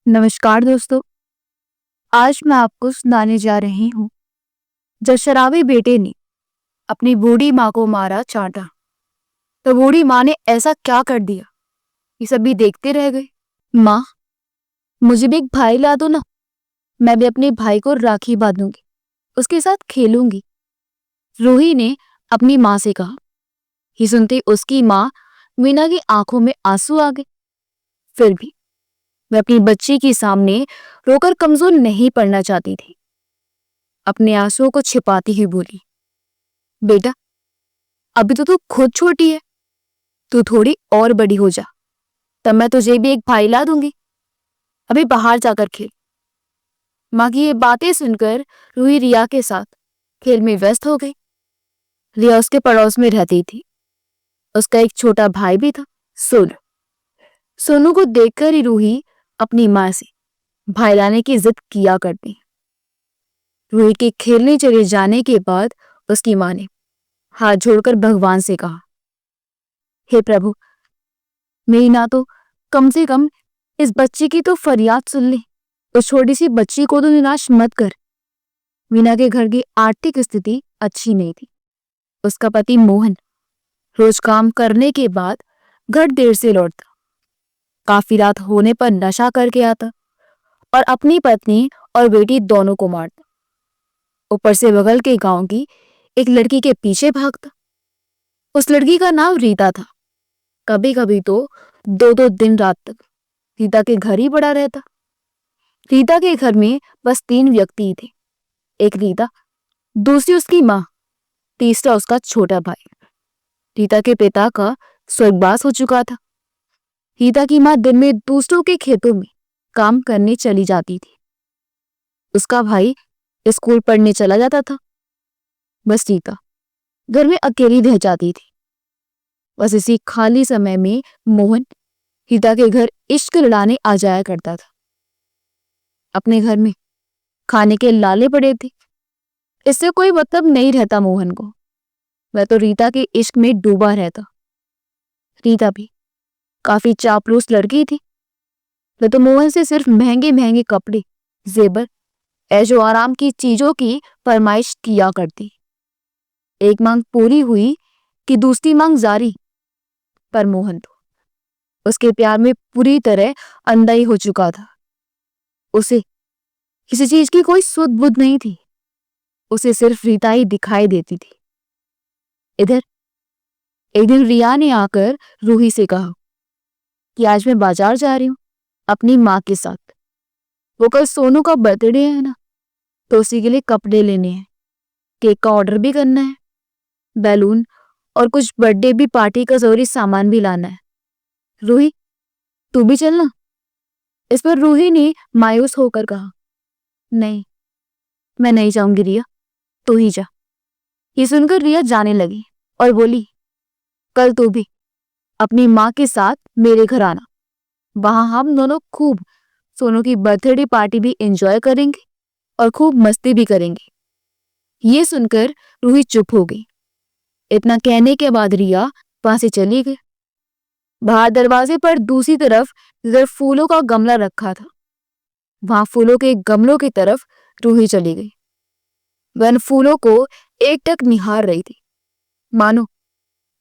नमस्कार दोस्तों। आज मैं आपको सुनाने जा रही हूँ जब शराबी बेटे ने अपनी बूढ़ी माँ को मारा चांटा तो बूढ़ी माँ ने ऐसा क्या कर दिया। ये सभी देखते रह गए। माँ, मुझे भी एक भाई ला दो ना, मैं भी अपने भाई को राखी बांधूंगी, उसके साथ खेलूंगी। रूही ने अपनी माँ से कहा। ये सुनते उसकी माँ मीना की आंखों में आंसू आ गए। फिर भी वह अपनी बच्ची के सामने रोकर कमजोर नहीं पड़ना चाहती थी। अपने आंसुओं को छिपाती ही बोली, बेटा अभी तो तू खुद छोटी है, तू थोड़ी और बड़ी हो जा, तब मैं तुझे भी एक भाई ला दूंगी। अभी बाहर जाकर खेल। माँ की ये बातें सुनकर रूही रिया के साथ खेल में व्यस्त हो गई। रिया उसके पड़ोस में रहती थी। उसका एक छोटा भाई भी था, सोनू। सोनू को देखकर ही रूही अपनी माँ से भाई लाने की जिद किया करती। रूही के खेलने चले जाने के बाद उसकी माँ ने हाथ जोड़कर भगवान से कहा, हे प्रभु, मेरी ना तो कम से कम इस बच्चे की तो फरियाद सुन ले। उस छोटी सी बच्ची को तो निराश मत कर। मीना के घर की आर्थिक स्थिति अच्छी नहीं थी। उसका पति मोहन रोज काम करने के बाद घर देर से लौटता, काफी रात होने पर नशा करके आता और अपनी पत्नी और बेटी दोनों को मारता। ऊपर से बगल के गांव की एक लड़की के पीछे भागता। उस लड़की का नाम रीता था। कभी कभी तो दो दो दिन रात तक रीता के घर ही पड़ा रहता। रीता के घर में बस 3 व्यक्ति थे। एक रीता, दूसरी उसकी माँ, तीसरा उसका छोटा भाई। रीता के पिता का स्वर्गवास हो चुका था। रीता की माँ दिन में दूसरों के खेतों में काम करने चली जाती थी। उसका भाई स्कूल पढ़ने चला जाता था। बस रीता घर में अकेली रह जाती थी। बस इसी खाली समय में मोहन रीता के घर इश्क लड़ाने आ जाया करता था। अपने घर में खाने के लाले पड़े थे, इससे कोई मतलब नहीं रहता मोहन को। वह तो रीता के इश्क में डूबा रहता। रीता भी काफी चापलूस लड़की थी। वह तो मोहन से सिर्फ महंगे महंगे कपड़े, जेबर, ऐशो आराम की चीजों की फरमाइश किया करती। एक मांग पूरी हुई कि दूसरी मांग जारी। पर मोहन तो उसके प्यार में पूरी तरह अंधा ही हो चुका था। उसे किसी चीज की कोई सुध बुध नहीं थी। उसे सिर्फ रीता ही दिखाई देती थी। इधर एक दिन रिया ने आकर रूही से कहा कि आज मैं बाजार जा रही हूँ अपनी माँ के साथ। वो कल सोनू का बर्थडे है ना, तो उसी के लिए कपड़े लेने हैं, केक का ऑर्डर भी करना है, बैलून और कुछ बर्थडे भी पार्टी का जरूरी सामान भी लाना है। रूही, तू भी चलना। इस पर रूही ने मायूस होकर कहा, नहीं, मैं नहीं जाऊंगी रिया, तू ही जा। ये सुनकर रिया जाने लगी और बोली, कल तू भी अपनी माँ के साथ मेरे घर आना। वहां हम दोनों खूब सोनू की बर्थडे पार्टी भी एंजॉय करेंगे और खूब मस्ती भी करेंगे। ये सुनकर रूही चुप हो गई। इतना कहने के बाद रिया वहां से चली गई। बाहर दरवाजे पर दूसरी तरफ इधर फूलों का गमला रखा था। वहां फूलों के गमलों की तरफ रूही चली गई। वह उन फूलों को एकटक निहार रही थी, मानो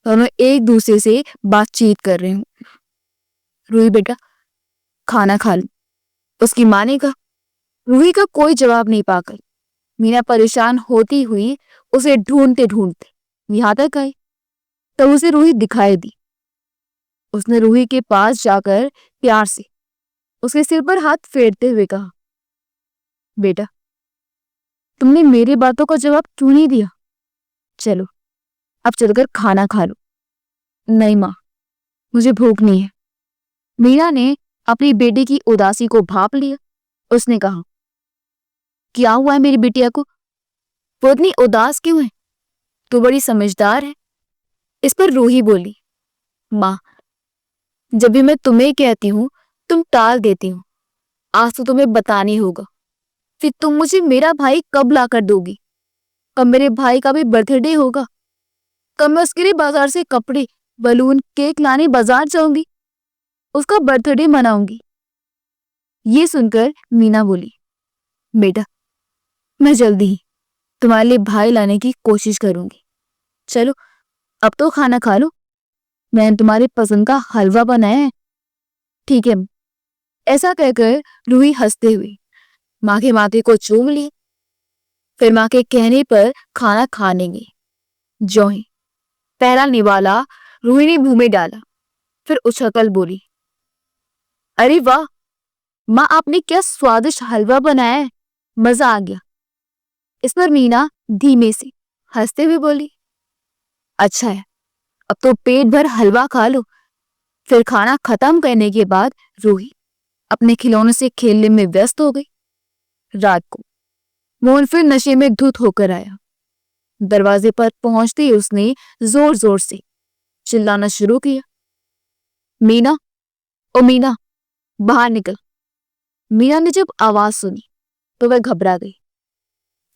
दोनों एक दूसरे से बातचीत कर रहे हूं। रूही बेटा, खाना खा लो, उसकी माँ ने कहा। रूही का कोई जवाब नहीं पाकर मीना परेशान होती हुई उसे ढूंढते ढूंढते यहाँ तक आई, तब उसे रूही दिखाई दी। उसने रूही के पास जाकर प्यार से उसके सिर पर हाथ फेरते हुए कहा, बेटा, तुमने मेरी बातों का जवाब क्यों नहीं दिया? चलो अब चलकर खाना खा लो। नहीं माँ, मुझे भूख नहीं है। मीना ने अपनी बेटी की उदासी को भांप लिया। उसने कहा, क्या हुआ है मेरी बिटिया को? वो इतनी उदास क्यों है? तू बड़ी समझदार है। इस पर रूही बोली, माँ, जब भी मैं तुम्हें कहती हूँ तुम टाल देती हो। आज तो तुम्हें बतानी होगा। फिर तुम मुझे मेरा भाई कब ला कर दोगी? कब मेरे भाई का भी बर्थडे होगा? कब मैं उसके लिए बाजार से कपड़े, बलून, केक लाने बाजार जाऊंगी, उसका बर्थडे मनाऊंगी? ये सुनकर मीना बोली, बेटा मैं जल्दी ही तुम्हारे लिए भाई लाने की कोशिश करूंगी। चलो अब तो खाना खा लो, मैंने तुम्हारी पसंद का हलवा बनाया है। ठीक है। ऐसा कहकर रूही हंसते हुए माँ के माथे को चूम ली। फिर माँ के कहने पर खाना खाने गई। जो ही पहला निवाला रूही ने मुंह में डाला, फिर उछलकर बोली, अरे वाह माँ, आपने क्या स्वादिष्ट हलवा बनाया है, मजा आ गया। इस पर मीना धीमे से हंसते हुए बोली, अच्छा है, अब तो पेट भर हलवा खा लो। फिर खाना खत्म करने के बाद रूही अपने खिलौनों से खेलने में व्यस्त हो गई। रात को मोहन फिर नशे में धुत होकर आया। दरवाजे पर पहुंचते ही उसने जोर जोर से चिल्लाना शुरू किया, मीना, ओ मीना, बाहर निकल। मीना ने जब आवाज सुनी तो वह घबरा गई।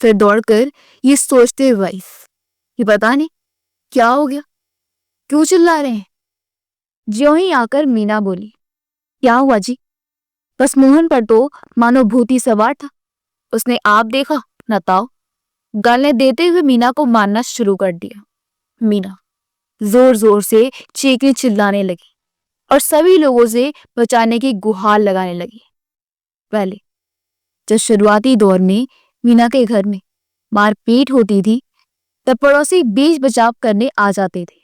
फिर दौड़कर ये सोचते हुए आई कि पता नहीं क्या हो गया, क्यों चिल्ला रहे हैं। ज्यों ही आकर मीना बोली, क्या हुआ जी? बस मोहन पर तो मानो भूती सवार था, उसने आप देखा न ताओ। गालियां देते हुए मीना को मारना शुरू कर दिया। मीना जोर जोर से चीखने चिल्लाने लगी और सभी लोगों से बचाने की गुहार लगाने लगी। पहले जब शुरुआती दौर में मीना के घर में मारपीट होती थी तब पड़ोसी बीच बचाव करने आ जाते थे,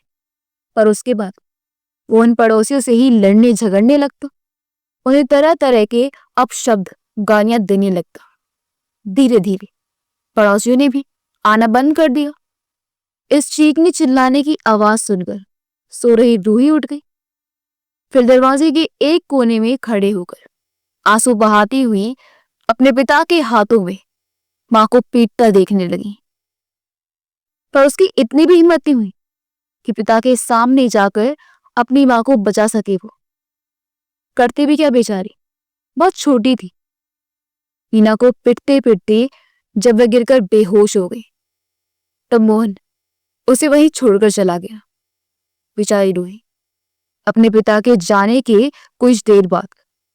पर उसके बाद वो उन पड़ोसियों से ही लड़ने झगड़ने लगता, उन्हें तरह तरह के अपशब्द गालियां देने लगता। धीरे धीरे पड़ोसियों ने भी आना बंद कर दिया। इस चीखने चिल्लाने की आवाज सुनकर सो रही रूही उठ गई। फिर दरवाजे के एक कोने में खड़े होकर आंसू बहाती हुई अपने पिता के हाथों में मां को पीटता देखने लगी। पर उसकी इतनी भी हिम्मत नहीं हुई कि पिता के सामने जाकर अपनी मां को बचा सके। वो करते भी क्या बेचारी, बहुत छोटी थी। मीना को पिटते पिटते जब वह गिरकर बेहोश हो गई तब मोहन उसे वहीं छोड़कर चला गया। बेचारी रूही अपने पिता के जाने के कुछ देर बाद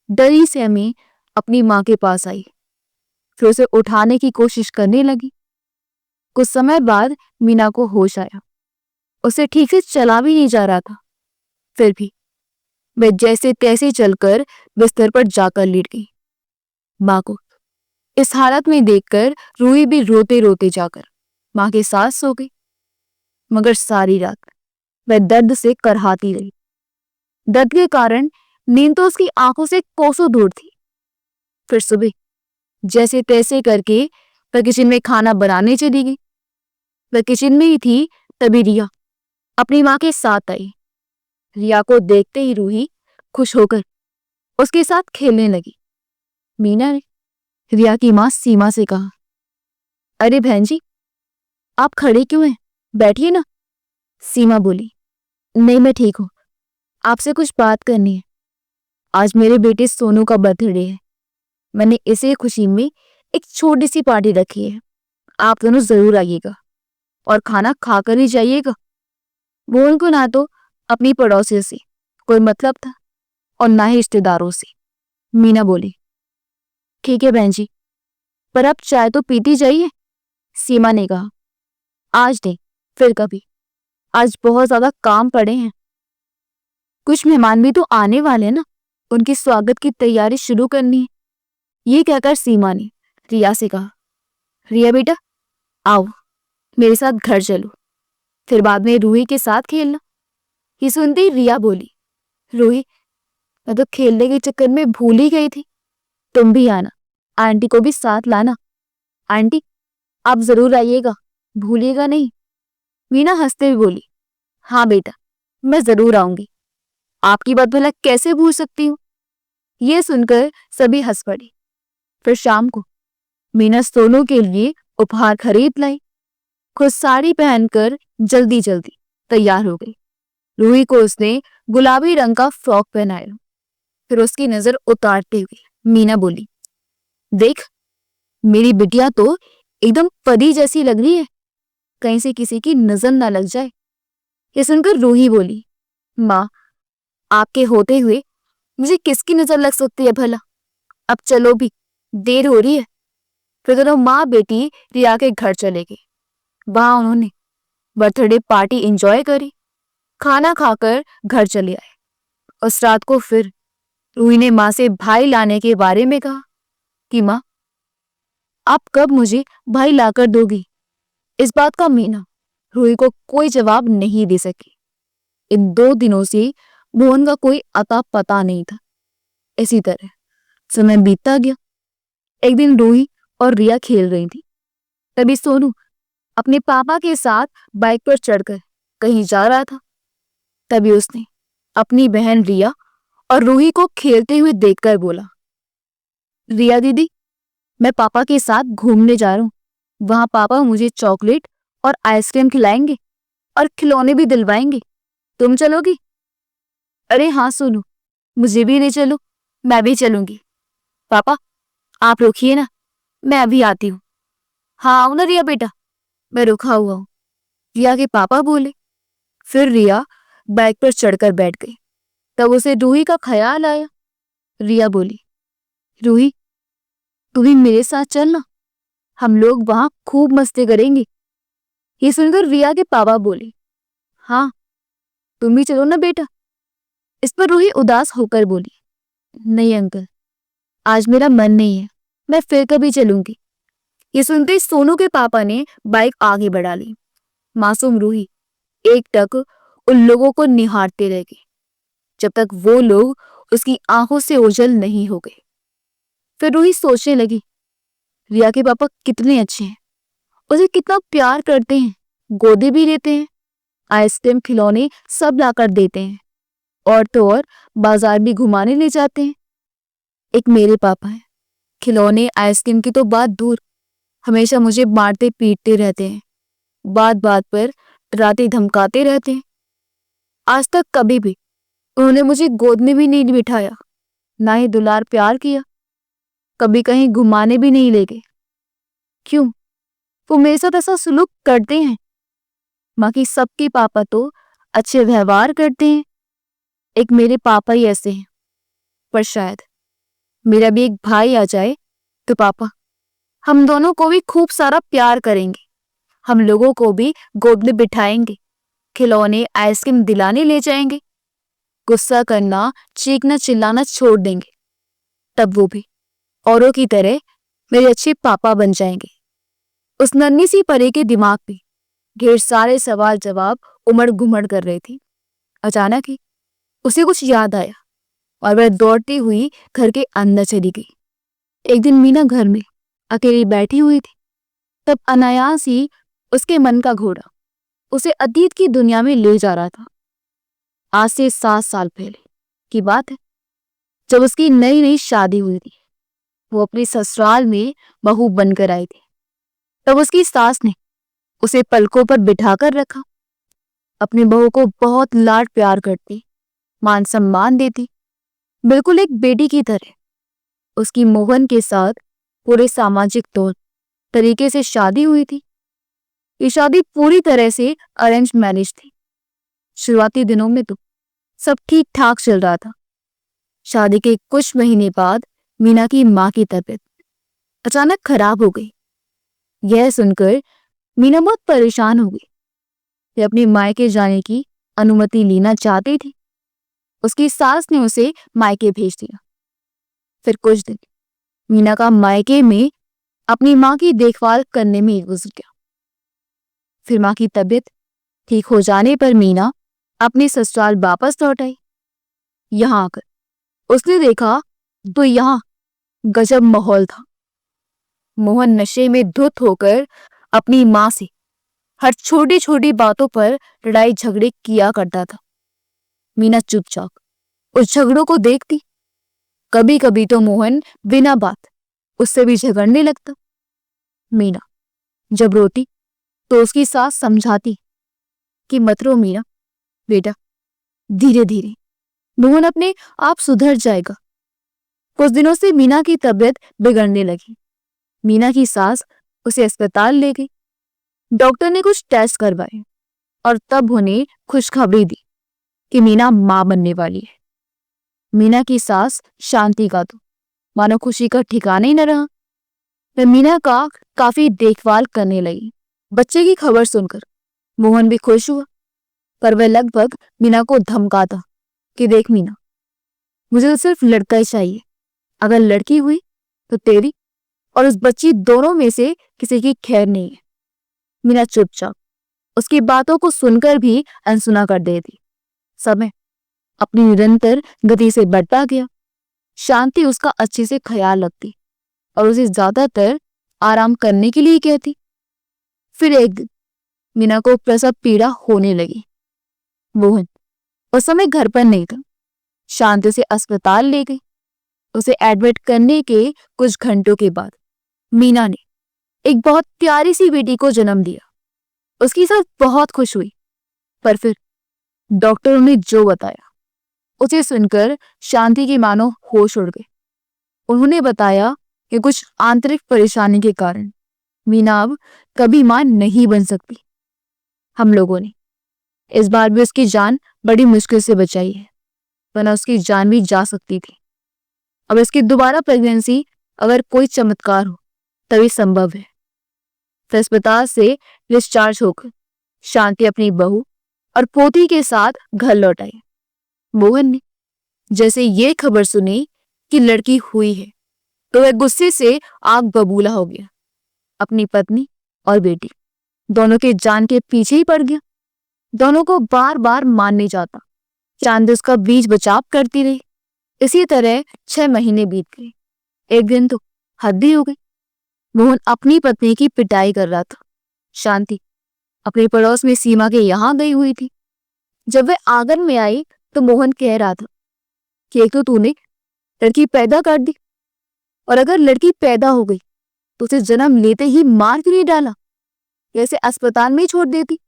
डरी सहमी अपनी मां के पास आई। फिर उसे उठाने की कोशिश करने लगी। कुछ समय बाद मीना को होश आया। उसे ठीक से चला भी नहीं जा रहा था, फिर भी वह जैसे तैसे चलकर बिस्तर पर जाकर लेट गई। मां को इस हालत में देखकर रूही भी रोते रोते जाकर मां के साथ सो गई। मगर सारी रात वह दर्द से करहाती रही। दर्द के कारण नींद तो उसकी आंखों से कोसों दूर थी। फिर सुबह जैसे तैसे करके वह किचन में खाना बनाने चली गई। वह किचन में ही थी तभी रिया अपनी मां के साथ आई। रिया को देखते ही रूही खुश होकर उसके साथ खेलने लगी। मीना ने रिया की मां सीमा से कहा, अरे बहन जी, आप खड़े क्यों हैं, बैठिए ना। सीमा बोली, नहीं मैं ठीक हूं, आपसे कुछ बात करनी है। आज मेरे बेटे सोनू का बर्थडे है, मैंने इसी खुशी में एक छोटी सी पार्टी रखी है। आप दोनों जरूर आइएगा और खाना खाकर ही जाइएगा। मोहन को ना तो अपनी पड़ोसियों से कोई मतलब था और ना ही रिश्तेदारों से। मीना बोली, ठीक है बहन जी, पर आप चाय तो पीती जाइए। सीमा ने कहा, आज नहीं फिर कभी, आज बहुत ज्यादा काम पड़े हैं। कुछ मेहमान भी तो आने वाले हैं ना, उनके स्वागत की तैयारी शुरू करनी है। ये कहकर सीमा ने रिया से कहा, रिया बेटा आओ मेरे साथ घर चलो, फिर बाद में रूही के साथ खेलना। ये सुनती रिया बोली, रूही मैं तो खेलने के चक्कर में भूल ही गई थी, तुम भी आना, आंटी को भी साथ लाना। आंटी आप जरूर आइएगा, भूलिएगा नहीं। मीना हंसते हुए बोली, हाँ बेटा मैं जरूर आऊंगी, आपकी बात भला कैसे भूल सकती हूँ। ये सुनकर सभी हंस पड़े। फिर शाम को मीना सोनू के लिए उपहार खरीद लाई। खुद साड़ी पहनकर जल्दी जल्दी तैयार हो गई। रूही को उसने गुलाबी रंग का फ्रॉक पहनाया। फिर उसकी नजर उतारते हुए मीना बोली, देख मेरी बिटिया तो एकदम परी जैसी लग रही है, कहीं से किसी की नजर ना लग जाए। ये सुनकर रूही बोली, माँ आपके होते हुए मुझे किसकी नजर लग सकती है भला, अब चलो भी, देर हो रही है। फिर दोनों माँ बेटी रिया के घर चले गए। वहां उन्होंने बर्थडे पार्टी एंजॉय करी, खाना खाकर घर चले आए। उस रात को फिर रूही ने माँ से भाई लाने के बारे में कहा कि माँ, आप कब मुझे भाई लाकर दोगी? इस बात का मीना रूही को कोई जवाब नहीं दे सकी। इन 2 दिनों से मोहन का कोई अता पता नहीं था। इसी तरह समय बीतता गया। एक दिन रूही और रिया खेल रही थी। तभी सोनू अपने पापा के साथ बाइक पर चढ़कर कहीं जा रहा था। तभी उसने अपनी बहन रिया और रूही को खेलते हुए देखकर बोला, रिया दीदी, मैं पापा के साथ घूमने जा रहा हूँ। वहां पापा मुझे चॉकलेट और आइसक्रीम खिलाएंगे और खिलौने भी दिलवाएंगे। तुम चलोगी? अरे हाँ सोनू, मुझे भी ले चलो, मैं भी चलूंगी। पापा आप रुकिए ना, मैं अभी आती हूँ। हाँ आओ ना रिया बेटा, मैं रुका हुआ हूँ, रिया के पापा बोले। फिर रिया बाइक पर चढ़कर बैठ गई। तब उसे रूही का ख्याल आया। रिया बोली, रूही तू भी मेरे साथ चलना, हम लोग वहां खूब मस्ती करेंगे। ये सुनकर रिया के पापा बोले, हाँ तुम भी चलो ना बेटा। इस पर रूही उदास होकर बोली, नहीं अंकल, आज मेरा मन नहीं है, मैं फिर कभी चलूंगी। ये सुनते ही सोनू के पापा ने बाइक आगे बढ़ा ली। मासूम रूही एकटक उन लोगों को निहारते रह गई जब तक वो लोग उसकी आंखों से ओझल नहीं हो गए। फिर रूही सोचने लगी, रिया के पापा कितने अच्छे हैं, उसे कितना प्यार करते हैं, गोदे भी लेते हैं, आइसक्रीम खिलौने सब लाकर देते हैं, और तो और बाजार भी घुमाने ले जाते हैं। एक मेरे पापा हैं, खिलौने आइसक्रीम की तो बात दूर, हमेशा मुझे मारते पीटते रहते हैं, बात बात पर डराते धमकाते रहते हैं। आज तक कभी भी उन्होंने मुझे गोद में भी नहीं बिठाया, ना ही दुलार प्यार किया, कभी कहीं घुमाने भी नहीं ले गए। क्यों वो मेरे साथ ऐसा सुलूक करते हैं? बाकी सबके पापा तो अच्छे व्यवहार करते हैं, एक मेरे पापा ही ऐसे हैं। पर शायद मेरा भी एक भाई आ जाए तो पापा हम दोनों को भी खूब सारा प्यार करेंगे, हम लोगों को भी गोद में बिठाएंगे, खिलौने आइसक्रीम दिलाने ले जाएंगे, गुस्सा करना चीखना चिल्लाना छोड़ देंगे। तब वो भी औरों की तरह मेरे अच्छे पापा बन जाएंगे। उस नन्ही सी परी के दिमाग में ढेर सारे सवाल जवाब उमड़ घुमड़ कर रहे थे। अचानक ही उसे कुछ याद आया और वह दौड़ती हुई घर के अंदर चली गई। एक दिन मीना घर में अकेली बैठी हुई थी। तब अनायास ही उसके मन का घोड़ा उसे अतीत की दुनिया में ले जा रहा था। आज से 7 साल पहले की बात है, जब उसकी नई नई शादी हुई थी। वो अपने ससुराल में बहू बनकर आई थी। तब उसकी सास ने उसे पलकों पर बिठाकर रखा। अपनी बहू को बहुत लाड प्यार करती, मान सम्मान देती, बिल्कुल एक बेटी की तरह। उसकी मोहन के साथ पूरे सामाजिक तौर तरीके से शादी हुई थी। ये शादी पूरी तरह से अरेंज मैरिज थी। शुरुआती दिनों में तो सब ठीक ठाक चल रहा था। शादी के कुछ महीने बाद मीना की माँ की तबीयत अचानक खराब हो गई। यह सुनकर मीना बहुत परेशान हो गई। वे अपनी मायके जाने की अनुमति लेना चाहती थी। उसकी सास ने उसे मायके भेज दिया। फिर कुछ दिन मीना का मायके में अपनी माँ की देखभाल करने में ही गुजर गया। फिर माँ की तबीयत ठीक हो जाने पर मीना अपने ससुराल वापस लौट आई। यहाँ आकर उसने देखा तो यहाँ गजब माहौल था। मोहन नशे में धुत होकर अपनी माँ से हर छोटी छोटी बातों पर लड़ाई झगड़े किया करता था। मीना चुपचाप उस झगड़ों को देखती। कभी कभी तो मोहन बिना बात उससे भी झगड़ने लगता। मीना जब रोती तो उसकी सास समझाती कि मत रो मीना बेटा, धीरे धीरे मोहन अपने आप सुधर जाएगा। कुछ दिनों से मीना की तबीयत बिगड़ने लगी। मीना की सास उसे अस्पताल ले गई। डॉक्टर ने कुछ टेस्ट करवाए और तब उन्हें खुशखबरी दी कि मीना मां बनने वाली है। मीना की सास शांति का तो मानो खुशी का ठिकाना ही न रहा। मैं मीना का काफी देखभाल करने लगी। बच्चे की खबर सुनकर मोहन भी खुश हुआ, पर वह लगभग मीना को धमकाता कि देख मीना, मुझे तो सिर्फ लड़का ही चाहिए। अगर लड़की हुई तो तेरी और उस बच्ची दोनों में से किसी की खैर नहीं है। मीना चुपचाप उसकी बातों को सुनकर भी अनसुना कर देती। समय अपनी निरंतर गति से बढ़ता गया। शांति उसका अच्छे से ख्याल रखती और उसे ज्यादातर आराम करने के लिए कहती। फिर एक दिन मीना को प्रसव पीड़ा होने लगी। मोहन उस समय घर पर नहीं था। शांति उसे अस्पताल ले गई। उसे एडमिट करने के कुछ घंटों के बाद मीना ने एक बहुत प्यारी सी बेटी को जन्म दिया। उसकी सास बहुत खुश हुई, पर फिर डॉक्टरों ने जो बताया उसे सुनकर शांति के मानो होश उड़ गए। उन्होंने बताया कि कुछ आंतरिक परेशानी के कारण मीना अब कभी मां नहीं बन सकती। हम लोगों ने इस बार भी उसकी जान बड़ी मुश्किल से बचाई है, वरना उसकी जान भी जा सकती थी। अब इसकी दोबारा प्रेगनेंसी अगर कोई चमत्कार हो तभी संभव है। फिर अस्पताल से डिस्चार्ज होकर शांति अपनी बहू और पोती के साथ घर लौट आई। मोहन ने जैसे ये खबर सुनी कि लड़की हुई है तो वह गुस्से से आग बबूला हो गया। अपनी पत्नी और बेटी दोनों के जान के पीछे ही पड़ गया। दोनों को बार बार मारने जाता। चांद उसका बीच बचाव करती रही। इसी तरह 6 महीने बीत गए। एक दिन तो हद ही हो गई। मोहन अपनी पत्नी की पिटाई कर रहा था। शांति अपने पड़ोस में सीमा के यहाँ गई हुई थी। जब वह आंगन में आई तो मोहन कह रहा था कि एक तो तूने लड़की पैदा कर दी, और अगर लड़की पैदा हो गई तो उसे जन्म लेते ही मार क्यों नहीं डाला, जैसे अस्पताल में ही छोड़ देती।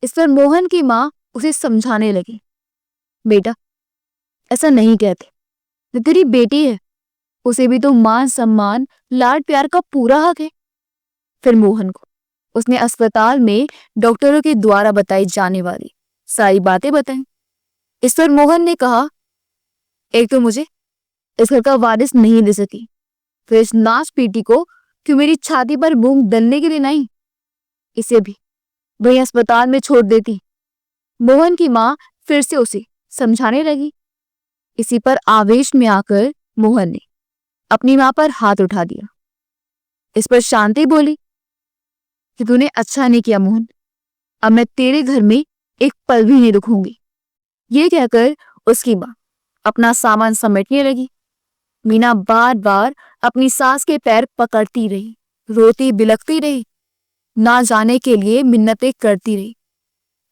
इस पर मोहन की माँ उसे समझाने लगी, बेटा ऐसा नहीं कहते, जो तेरी बेटी है उसे भी तो मान सम्मान लाड प्यार का पूरा हक है। फिर मोहन को उसने अस्पताल में डॉक्टरों के द्वारा बताई जाने वाली सारी बातें बताई। इस पर मोहन ने कहा, एक तो मुझे इस घर का वारिस नहीं दे सकी, फिर इस नाच पीटी को क्यों मेरी छाती पर मूंग दलने के लिए नहीं, इसे भी वही अस्पताल में छोड़ देती। मोहन की माँ फिर से उसे समझाने लगी। इसी पर आवेश में आकर मोहन ने अपनी माँ पर हाथ उठा दिया। इस पर शांति बोली कि तूने अच्छा नहीं किया मोहन, अब मैं तेरे घर में एक पल भी नहीं रुकूंगी। ये कहकर उसकी माँ अपना सामान समेटने लगी। मीना बार बार अपनी सास के पैर पकड़ती रही, रोती बिलखती रही, ना जाने के लिए मिन्नतें करती रही,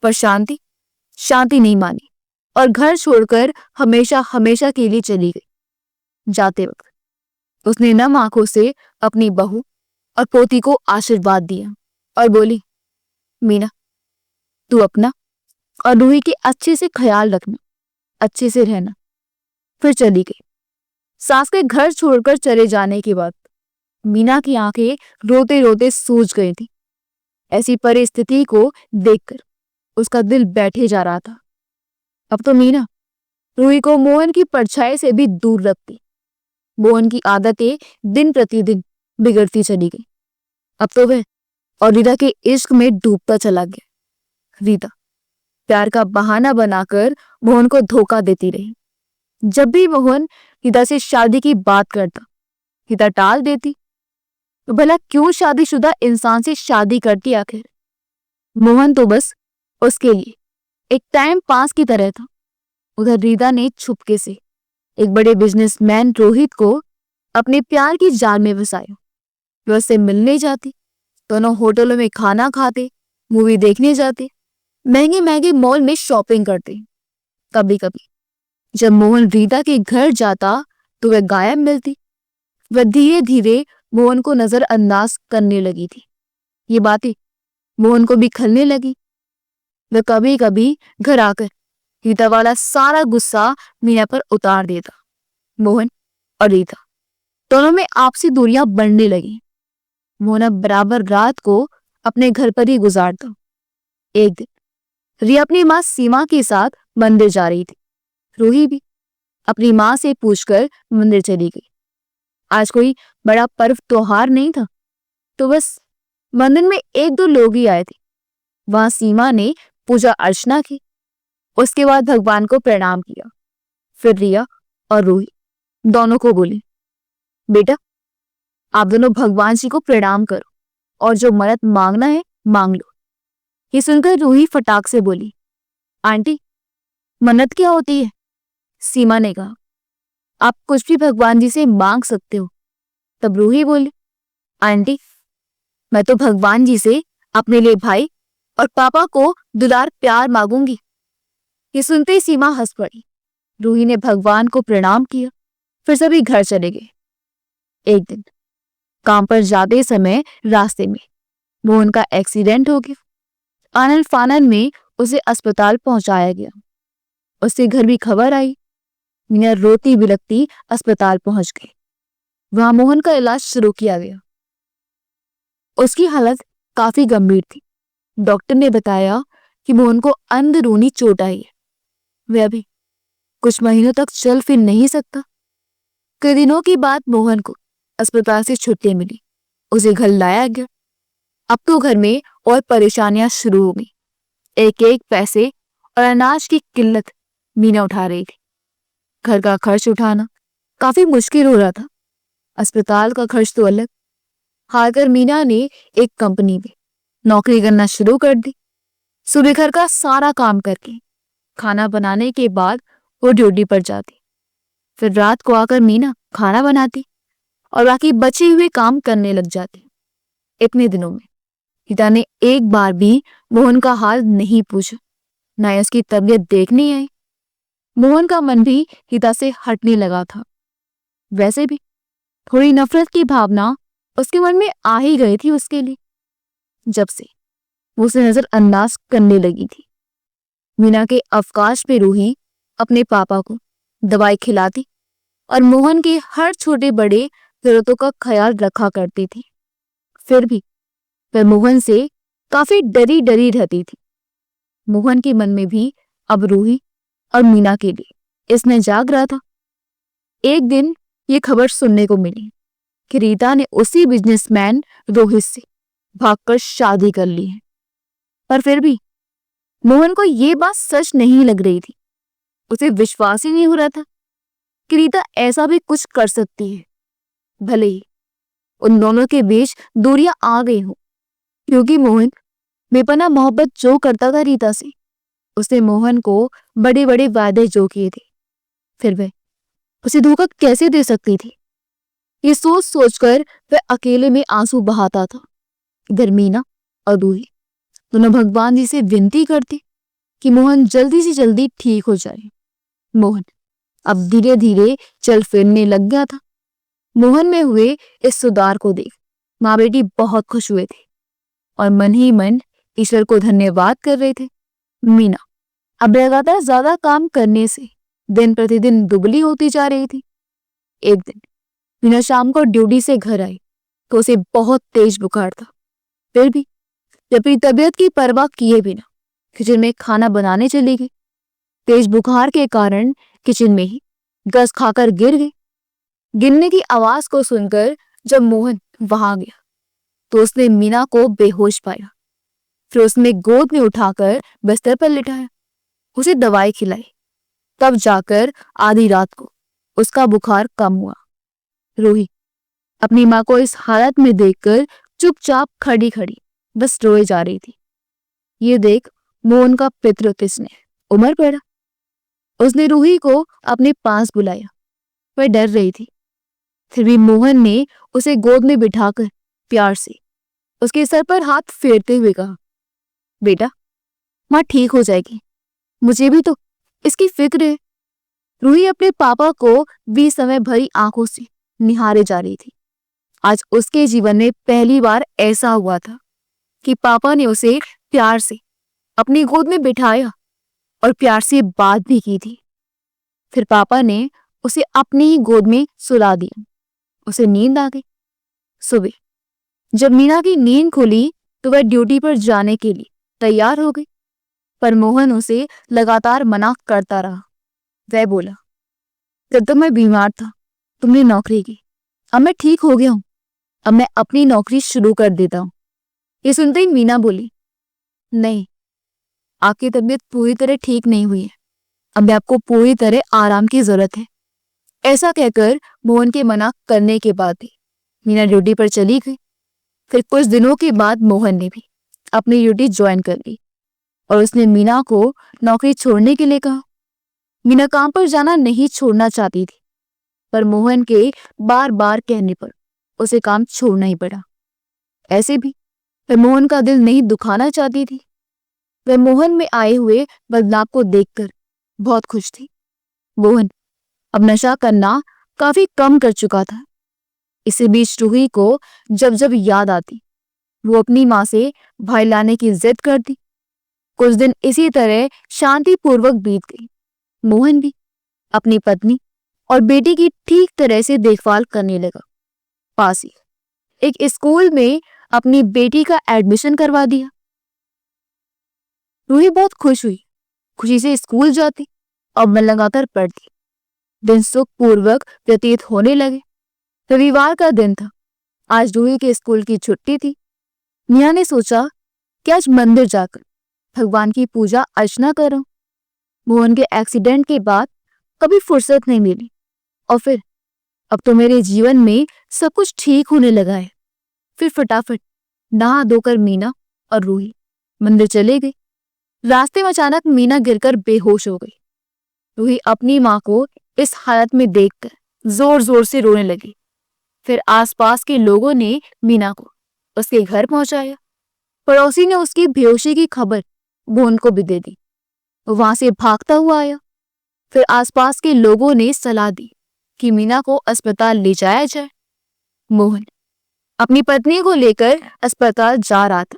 पर शांति नहीं मानी और घर छोड़कर हमेशा हमेशा के लिए चली गई। जाते वक्त उसने नम आंखों से अपनी बहू और पोती को आशीर्वाद दिया और बोली, मीना तू अपना और रूही के अच्छे से ख्याल रखना, अच्छे से रहना। फिर चली गई। सास के घर छोड़कर चले जाने के बाद मीना की आंखें रोते रोते सूज गई थी। ऐसी परिस्थिति को देखकर उसका दिल बैठे जा रहा था। अब तो मीना रूही को मोहन की परछाई से भी दूर रखती। मोहन की आदतें दिन प्रतिदिन बिगड़ती चली गई। अब तो वह और रीता के इश्क में डूबता चला गया। रीता प्यार का बहाना बनाकर मोहन को धोखा देती रही। जब भी मोहन रीता से शादी की बात करता, रीता टाल देती। तो भला क्यों शादीशुदा इंसान से शादी करती आखिर? मोहन तो बस उसके लिए एक टाइम पास की तरह था। उधर रीता ने छुपके से एक बड़े बिजनेसमैन रोहित को अपने प्यार की जाल में फंसाया। वे उससे मिलने जाती, दोनों होटलों में खाना खाते, मूवी देखने जाते, महंगे महंगे मॉल में शॉपिंग करते। कभी कभी जब मोहन रीता के घर जाता तो वह गायब मिलती। वह धीरे धीरे मोहन को नजरअंदाज करने लगी थी। ये बातें मोहन को भी खलने लगी। वह कभी कभी घर आकर रीता वाला सारा गुस्सा मीना पर उतार देता। मोहन और रीता दोनों में आपसी दूरियां बढ़ने लगी। मोहन अब बराबर रात को अपने घर पर ही गुजारता। एक दिन रिया अपनी माँ सीमा के साथ मंदिर जा रही थी। रूही भी अपनी माँ से पूछकर मंदिर चली गई। आज कोई बड़ा पर्व त्योहार नहीं था, तो बस मंदिर में एक दो लोग ही आए थे। वहां सीमा ने पूजा अर्चना की, उसके बाद भगवान को प्रणाम किया। फिर रिया और रूही दोनों को बोली, बेटा आप दोनों भगवान जी को प्रणाम करो और जो मन्नत मांगना है मांग लो। ये सुनकर रूही फटाक से बोली, आंटी मन्नत क्या होती है? सीमा ने कहा, आप कुछ भी भगवान जी से मांग सकते हो। तब रूही बोली, आंटी मैं तो भगवान जी से अपने लिए भाई और पापा को दुलार प्यार मांगूंगी। ये सुनते ही सीमा हंस पड़ी। रूही ने भगवान को प्रणाम किया, फिर सभी घर चले गए। एक दिन काम पर जाते समय रास्ते में मोहन का एक्सीडेंट हो गया। आनन फानन में उसे अस्पताल पहुंचाया गया। उसके घर भी खबर आई। मीना रोती बिलखती अस्पताल पहुंच गई। वहां मोहन का इलाज शुरू किया गया। उसकी हालत काफी गंभीर थी। डॉक्टर ने बताया कि मोहन को अंदरूनी चोट आई है। वह अभी कुछ महीनों तक चल फिर नहीं सकता। कई दिनों के बाद मोहन को अस्पताल से छुट्टी मिली। उसे घर लाया गया। अब तो घर में और परेशानियां शुरू हो गई। एक एक पैसे और अनाज की किल्लत मीना उठा रही थी। घर का खर्च उठाना काफी मुश्किल हो रहा था। अस्पताल का खर्च तो अलग। हारकर मीना ने एक कंपनी में नौकरी करना शुरू कर दी। सुबह घर का सारा काम करके खाना बनाने के बाद वो ड्यूटी पर जाती। फिर रात को आकर मीना खाना बनाती और बाकी बचे हुए काम करने लग जाती। इतने दिनों में हिता ने एक बार भी मोहन का हाल नहीं पूछा, न उसकी तबीयत देखने आई। मोहन का मन भी हिता से हटने लगा था। वैसे भी थोड़ी नफरत की भावना उसके मन में आ ही गई थी उसके लिए, जब से वो उसे नजरअंदाज करने लगी थी। मीना के अवकाश पे रूही अपने पापा को दवाई खिलाती और मोहन के हर छोटे बड़े जरूरतों का ख्याल रखा करती थी। फिर भी वह मोहन से काफी डरी डरी रहती थी। मोहन के मन में भी अब रूही और मीना के लिए इसने जाग रहा था। एक दिन ये खबर सुनने को मिली कि रीता ने उसी बिजनेसमैन रोहित से भागकर शादी कर ली है। पर फिर भी मोहन को ये बात सच नहीं लग रही थी। उसे विश्वास ही नहीं हो रहा था कि रीता ऐसा भी कुछ कर सकती है। भले ही उन दोनों के बीच दूरियां आ गई हो, क्योंकि मोहन बेपनाह मोहब्बत जो करता था रीता से, उसने मोहन को बड़े बड़े वादे जो किए थे, फिर वह उसे धोखा कैसे दे सकती थी? ये सोच सोचकर वह अकेले में आंसू बहाता था। इधर मीना और रूही दोनों भगवान जी से विनती करती कि मोहन जल्दी से जल्दी ठीक हो जाए। मोहन अब धीरे धीरे चल फिरने लग गया था। मोहन में हुए इस सुधार को देख माँ बेटी बहुत खुश हुए थे और मन ही मन ईश्वर को धन्यवाद कर रहे थे। मीना अब लगातार ज्यादा काम करने से दिन प्रतिदिन दुबली होती जा रही थी। एक दिन मीना शाम को ड्यूटी से घर आई तो उसे बहुत तेज बुखार था। फिर भी अपनी तबीयत की परवाह किए बिना किचन में खाना बनाने चली गई। तेज बुखार के कारण किचन में ही गस खाकर गिर गई। गिरने की आवाज को सुनकर जब मोहन वहां गया तो उसने मीना को बेहोश पाया। फिर उसने गोद में उठाकर बिस्तर पर लिटाया, उसे दवाई खिलाई। तब जाकर आधी रात को उसका बुखार कम हुआ। रूही अपनी माँ को इस हालत में देखकर चुपचाप खड़ी खड़ी बस रोए जा रही थी। ये देख मोहन का पितृत्व स्नेह उमड़ पड़ा। उसने रूही को अपने पास बुलाया। वह डर रही थी, फिर भी मोहन ने उसे गोद में बिठाकर प्यार से उसके सर पर हाथ फेरते हुए कहा, बेटा माँ ठीक हो जाएगी, मुझे भी तो इसकी फिक्र है। रूही अपने पापा को भी समय भरी आंखों से निहारे जा रही थी। आज उसके जीवन में पहली बार ऐसा हुआ था कि पापा ने उसे प्यार से अपनी गोद में बिठाया और प्यार से बात भी की थी। फिर पापा ने उसे अपनी ही गोद में सुला दिया। उसे नींद आ गई। सुबह जब मीना की नींद खुली तो वह ड्यूटी पर जाने के लिए तैयार हो गई, पर मोहन उसे लगातार मना करता रहा। वह बोला, जब तक मैं बीमार था तुमने नौकरी की, अब मैं ठीक हो गया हूँ, अब मैं अपनी नौकरी शुरू कर देता हूँ। ये सुनते ही मीना बोली, नहीं, आपकी तबीयत पूरी तरह ठीक नहीं हुई है, अब आपको पूरी तरह आराम की जरूरत है। ऐसा कहकर मोहन के मना करने के बाद भी मीना ड्यूटी पर चली गई। फिर कुछ दिनों के बाद मोहन ने भी अपनी ड्यूटी ज्वाइन कर ली और उसने मीना को नौकरी छोड़ने के लिए कहा। मीना काम पर जाना नहीं छोड़ना चाहती थी, पर मोहन के बार बार कहने पर उसे काम छोड़ना ही पड़ा। ऐसे भी वह मोहन का दिल नहीं दुखाना चाहती थी। वह मोहन में आए हुए बदलाव को देखकर बहुत खुश थी। मोहन अब नशा करना काफी कम कर चुका था। इसी बीच रूही को जब जब याद आती, वो अपनी माँ से भाई लाने की जिद करती। कुछ दिन इसी तरह शांतिपूर्वक बीत गई। मोहन भी अपनी पत्नी और बेटी की ठीक तरह से देखभाल करने लगा। पास ही एक स्कूल में अपनी बेटी का एडमिशन करवा दिया। रूही बहुत खुश हुई, खुशी से स्कूल जाती और मन लगाकर पढ़ती। दिन सुखपूर्वक व्यतीत होने लगे। रविवार का दिन था। आज रूही के स्कूल की छुट्टी थी। मिया ने सोचा कि आज मंदिर जाकर भगवान की पूजा अर्चना करूं। मोहन के एक्सीडेंट के बाद कभी फुर्सत नहीं मिली और फिर अब तो मेरे जीवन में सब कुछ ठीक होने लगा है। फिर फटाफट नहा धोकर मीना और रूही मंदिर चले गई। रास्ते में अचानक मीना गिरकर बेहोश हो गई। रूही अपनी माँ को इस हालत में देखकर जोर जोर से रोने लगी। फिर आसपास के लोगों ने मीना को उसके घर पहुंचाया। पड़ोसी ने उसकी बेहोशी की खबर मोहन को भी दे दी। वो वहां से भागता हुआ आया। फिर आसपास के लोगों ने सलाह दी कि मीना को अस्पताल ले जाया जाए। मोहन अपनी पत्नी को लेकर अस्पताल जा रहा था,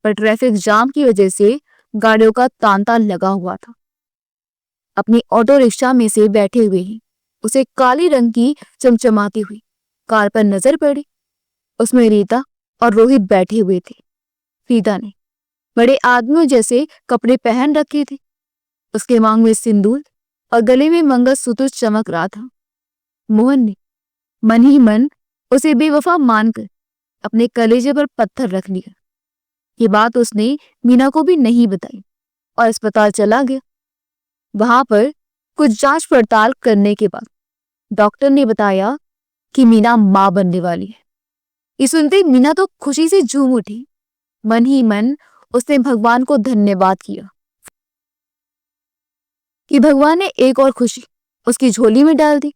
पर ट्रैफिक जाम की वजह से गाड़ियों का तांता लगा हुआ था। अपनी ऑटो रिक्शा में से बैठे हुए ही उसे काली रंग की चमचमाती हुई कार पर नजर पड़ी। उसमें रीता और रोहित बैठे हुए थे। रीता ने बड़े आदमियों जैसे कपड़े पहन रखे थे। उसके मांग में सिंदूर और गले में मंगलसूत्र चमक रहा था। मोहन ने मन ही मन उसे बेवफा मानकर अपने कलेजे पर पत्थर रख लिया। ये बात उसने मीना को भी नहीं बताई और अस्पताल चला गया। वहां पर कुछ जांच पड़ताल करने के बाद डॉक्टर ने बताया कि मीना मां बनने वाली है। ये सुनते मीना तो खुशी से झूम उठी। मन ही मन उसने भगवान को धन्यवाद किया कि भगवान ने एक और खुशी उसकी झोली में डाल दी।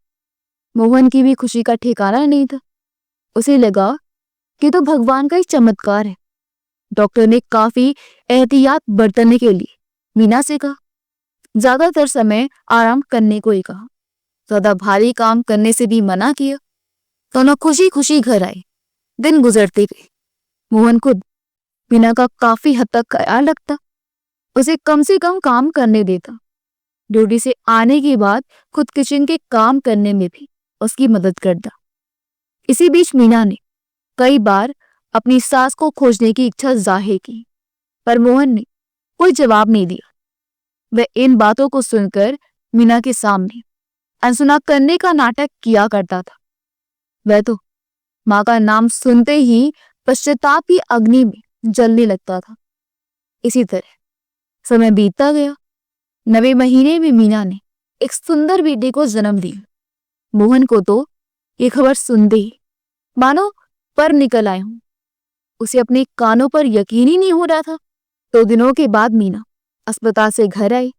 मोहन की भी खुशी का ठिकाना नहीं था। उसे लगा कि तो भगवान का ही चमत्कार है। डॉक्टर ने काफी एहतियात बरतने के लिए मीना से कहा। ज्यादातर समय आराम करने को ही कहा। ज्यादा भारी काम करने से भी मना किया। दोनों खुशी खुशी घर आए। दिन गुजरते गए। मोहन खुद मीना का काफी हद तक ख्याल रखता, उसे कम से कम काम करने देता। ड्यूटी से आने के बाद खुद किचन के काम करने में भी उसकी मदद करता। इसी बीच मीना ने कई बार अपनी सास को खोजने की इच्छा जाहिर की, पर मोहन ने कोई जवाब नहीं दिया। वह इन बातों को सुनकर मीना के सामने अनसुना करने का नाटक किया करता था। वह तो माँ का नाम सुनते ही पश्चाताप की अग्नि में जलने लगता था। इसी तरह समय बीतता गया। 9वें महीने में मीना ने एक सुंदर बेटे को जन्म दिया। मोहन को तो ये खबर सुनते ही मानो पर निकल आए हूं। उसे अपने कानों पर यकीन ही नहीं हो रहा था। 2 दिनों के बाद मीना अस्पताल से घर आई।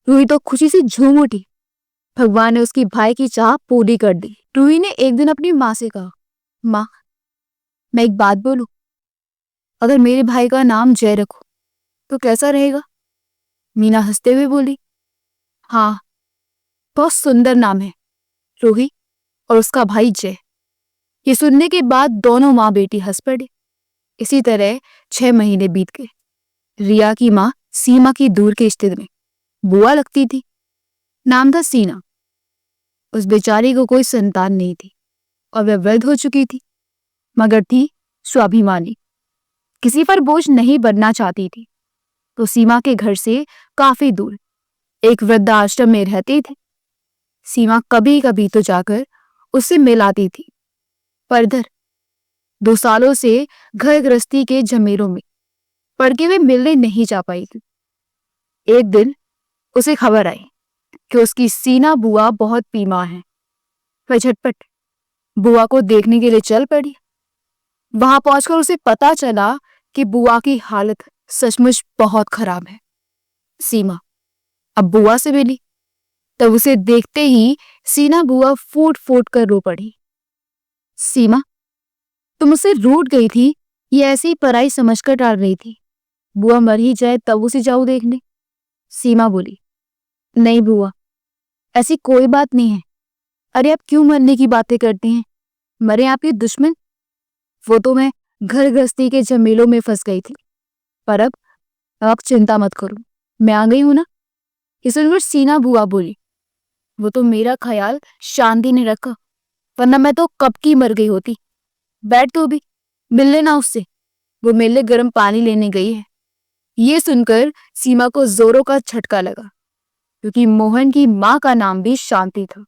रूही तो खुशी से झूम उठी। भगवान ने उसकी भाई की चाह पूरी कर दी। रूही ने एक दिन अपनी माँ से कहा, माँ, मैं एक बात बोलूं, अगर मेरे भाई का नाम जय रखो तो कैसा रहेगा? मीना हंसते हुए बोली, हाँ, बहुत सुंदर नाम है, रूही और उसका भाई जय। ये सुनने के बाद दोनों माँ बेटी हंस पड़े। इसी तरह 6 महीने बीत गए। रिया की माँ सीमा की दूर के रिश्ते में बुआ लगती थी। नाम था सीना। उस बेचारी को कोई संतान नहीं थी और वह वृद्ध हो चुकी थी, मगर थी स्वाभिमानी। किसी पर बोझ नहीं बनना चाहती थी। तो सीमा के घर से काफी दूर एक वृद्धाश्रम में रहते थे। सीमा कभी कभी तो जाकर उससे मिल आती थी। पर इधर 2 सालों से घर गृहस्थी के झमेलों में पड़ के वे मिलने नहीं जा पाई थी। एक दिन उसे खबर आई कि उसकी सीना बुआ बहुत बीमार है। वह झटपट बुआ को देखने के लिए चल पड़ी। वहां पहुंचकर उसे पता चला कि बुआ की हालत सचमुच बहुत खराब है। सीमा अब बुआ से मिली, तब उसे देखते ही सीना बुआ फूट फूट कर रो पड़ी। सीमा, तुम मुझसे रूठ गई थी, ये ऐसी पराई समझकर टाल रही थी। बुआ मर ही जाए तब उसे जाऊं देखने। सीमा बोली, नहीं बुआ, ऐसी कोई बात नहीं है। अरे आप क्यों मरने की बातें करती हैं? मरे आपके दुश्मन? वो तो मैं घर गृहस्थी के झमेलों में फंस गई थी, पर अब आप चिंता मत करो, मैं आ गई हूं ना। ये सुनकर सीना बुआ बोली, वो तो मेरा ख्याल शांति ने रखा, वरना मैं तो कब की मर गई होती। बैठ तो भी, मिल लेना उससे, वो मेरे लिए गर्म पानी लेने गई है। ये सुनकर सीमा को जोरों का झटका लगा, क्योंकि मोहन की मां का नाम भी शांति था।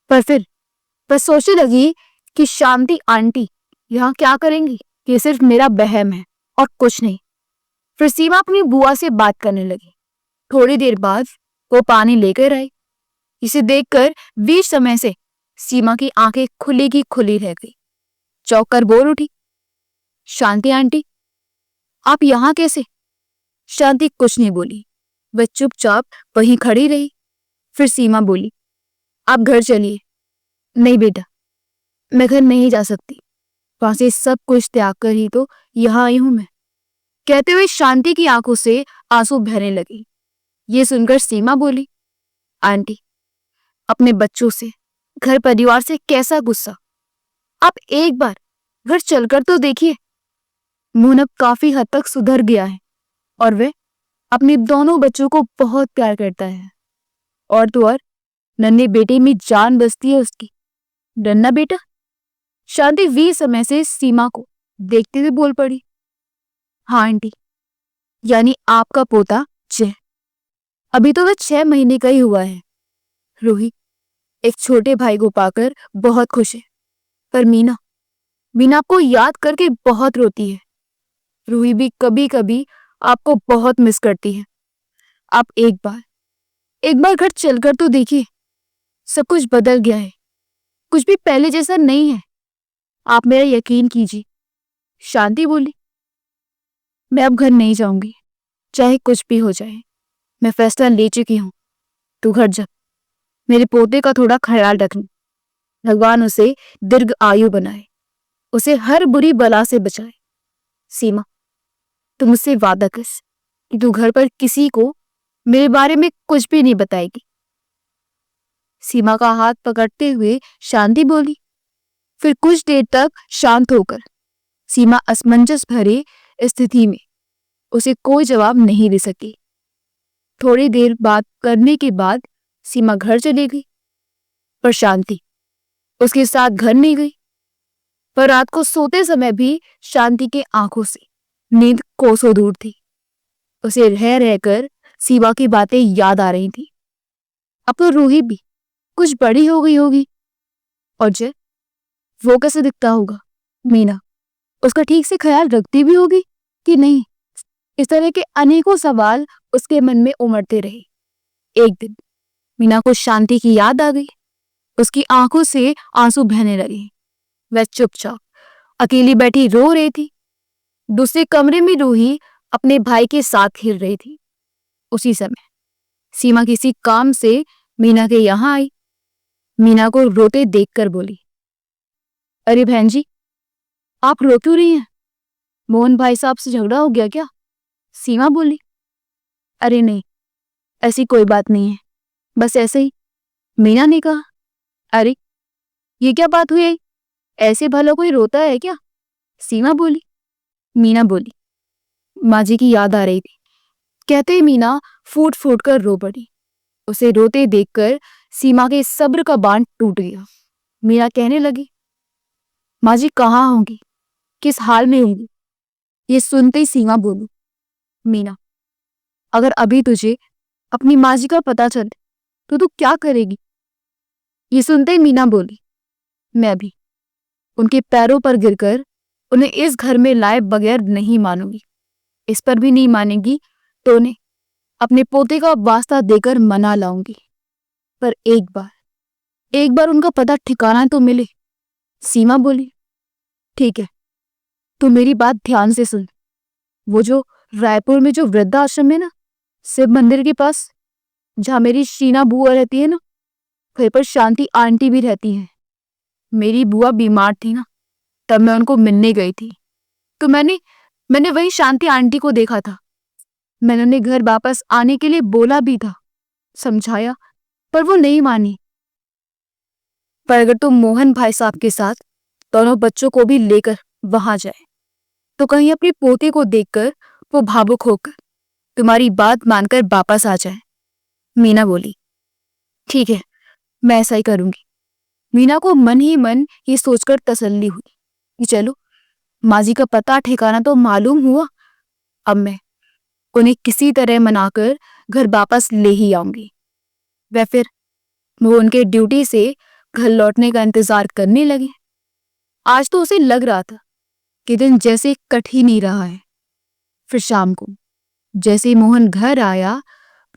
पर सोचने लगी कि शांति आंटी यहाँ क्या करेंगी, कि ये सिर्फ मेरा बहम है और कुछ नहीं। फिर सीमा अपनी बुआ से बात करने लगी। थोड़ी देर बाद वो पानी लेकर आई। इसे देखकर बीच समय से सीमा की आंखें खुली की खुली रह गई। चौंक कर बोल उठी, शांति आंटी, आप यहाँ कैसे? शांति कुछ नहीं बोली, वह चुपचाप वहीं खड़ी रही। फिर सीमा बोली, आप घर चलिए। नहीं बेटा, मैं घर नहीं जा सकती, वहां से सब कुछ त्याग कर ही तो यहाँ आई हूं मैं। कहते हुए शांति की आंखों से आंसू बहने लगी। ये सुनकर सीमा बोली, आंटी, अपने बच्चों से, घर परिवार से कैसा गुस्सा। आप एक बार घर चलकर तो देखिए। मोहन अब काफी हद तक सुधर गया है और वह अपने दोनों बच्चों को बहुत प्यार करता है। और तो और नन्हे बेटे में जान बसती है उसकी। नन्हा बेटा? शांति वी समय से सीमा को देखते हुए बोल पड़ी, हाँ आंटी, यानी आपका पोता जय। अभी तो वह 6 महीने का ही हुआ है। रूही एक छोटे भाई को पाकर बहुत खुश है, पर मीना आपको याद करके बहुत रोती है। रूही भी कभी कभी आपको बहुत मिस करती है। आप एक बार घर चलकर तो देखिए, सब कुछ बदल गया है, कुछ भी पहले जैसा नहीं है। आप मेरा यकीन कीजिए। शांति बोली, मैं अब घर नहीं जाऊंगी, चाहे कुछ भी हो जाए। मैं फैसला ले चुकी हूं। तू घर जा, मेरे पोते का थोड़ा ख्याल रखना। भगवान उसे दीर्घ आयु बनाए, उसे हर बुरी बला से बचाए। सीमा, तू मुझसे वादा कर कि तू घर पर किसी को मेरे बारे में कुछ भी नहीं बताएगी। सीमा का हाथ पकड़ते हुए शांति बोली। फिर कुछ देर तक शांत होकर सीमा असमंजस भरे स्थिति में उसे कोई जवाब नहीं दे सकी। थोड़ी देर बात करने के बाद सीमा घर चली गई, पर शांति उसके साथ घर नहीं गई। पर रात को सोते समय भी शांति के आंखों से नींद कोसों दूर थी। उसे रह रहकर सीमा की बातें याद आ रही थी। अब तो रूही भी कुछ बड़ी हो गई होगी, और जय, वो कैसे दिखता होगा? मीना उसका ठीक से ख्याल रखती भी होगी कि नहीं? इस तरह के अनेकों सवाल उसके मन में उमड़ते रहे। एक दिन मीना को शांति की याद आ गई। उसकी आंखों से आंसू बहने लगे। वह चुपचाप अकेली बैठी रो रही थी। दूसरे कमरे में रूही अपने भाई के साथ खेल रही थी। उसी समय सीमा किसी काम से मीना के यहाँ आई। मीना को रोते देखकर बोली, अरे बहन जी, आप रो क्यों रही हैं? मोहन भाई साहब से झगड़ा हो गया क्या? सीमा बोली, अरे नहीं, ऐसी कोई बात नहीं है, बस ऐसे ही। मीना ने कहा, अरे ये क्या बात हुई? ऐसे भला कोई रोता है क्या? सीमा बोली। मीना बोली, माँ जी की याद आ रही थी। कहते ही मीना फूट फूट कर रो पड़ी। उसे रोते देखकर सीमा के सब्र का बांध टूट गया। मीना कहने लगी, माँ जी कहाँ होंगी, किस हाल में होंगी? ये सुनते ही सीमा बोली, मीना, अगर अभी तुझे अपनी माँ जी का पता चले तो तू क्या करेगी? ये सुनते ही मीना बोली, मैं भी उनके पैरों पर गिरकर उन्हें इस घर में लाए बगैर नहीं मानूंगी। इस पर भी नहीं मानेगी तो उन्हें अपने पोते का वास्ता देकर मना लाऊंगी। पर एक बार उनका पता ठिकाना तो मिले। सीमा बोली, ठीक है, तू मेरी बात ध्यान से सुन। वो जो रायपुर में जो वृद्धाश्रम है ना, शिव मंदिर के पास, जहां मेरी शीना बुआ रहती है ना, वहीं पर शांति आंटी भी रहती है। मेरी बुआ बीमार थी ना, तब मैं उनको मिलने गई थी, तो मैंने वही शांति आंटी को देखा था। मैंने उन्हें घर वापस आने के लिए बोला भी था, समझाया, पर वो नहीं मानी। पर अगर तुम मोहन भाई साहब के साथ दोनों बच्चों को भी लेकर वहां जाए तो कहीं अपनी पोते को देखकर वो भावुक होकर तुम्हारी बात मानकर वापस आ जाए। मीना बोली, ठीक है, मैं ऐसा ही करूंगी। मीना को मन ही मन ये सोचकर तसल्ली हुई कि चलो, माँ जी का पता ठिकाना तो मालूम हुआ। अब मैं उन्हें किसी तरह मनाकर घर वापस ले ही आऊंगी। वह फिर वो उनके ड्यूटी से घर लौटने का इंतजार करने लगे। आज तो उसे लग रहा था कि दिन जैसे कट ही नहीं रहा है। फिर शाम को जैसे ही मोहन घर आया,